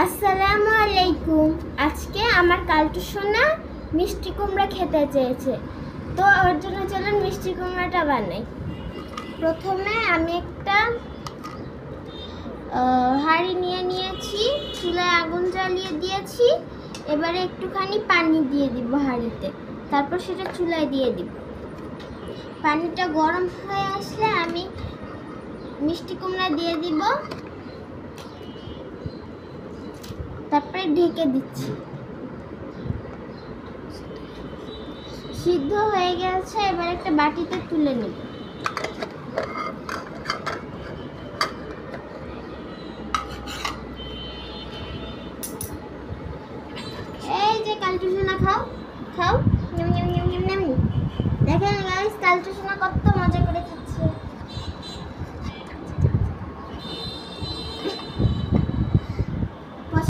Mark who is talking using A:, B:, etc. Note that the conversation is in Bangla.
A: আসসালামু আলাইকুম। আজকে আমার কালটু সোনা মিষ্টি কুমড়া খেতে চেয়েছে, তো ওর জন্য চলুন মিষ্টি কুমড়াটা বানাই। প্রথমে আমি একটা হাঁড়ি নিয়েছি, চুলায় আগুন জ্বালিয়ে দিয়েছি। এবারে একটুখানি পানি দিয়ে দিব হাঁড়িতে, তারপর সেটা চুলায় দিয়ে দিব। পানিটা গরম হয়ে আসলে আমি মিষ্টি কুমড়া দিয়ে দিব, তারপরে ঢেকে দিচ্ছি। সিদ্ধ হয়ে গেছে, এবার একটা বাটিতে তুলে নেব।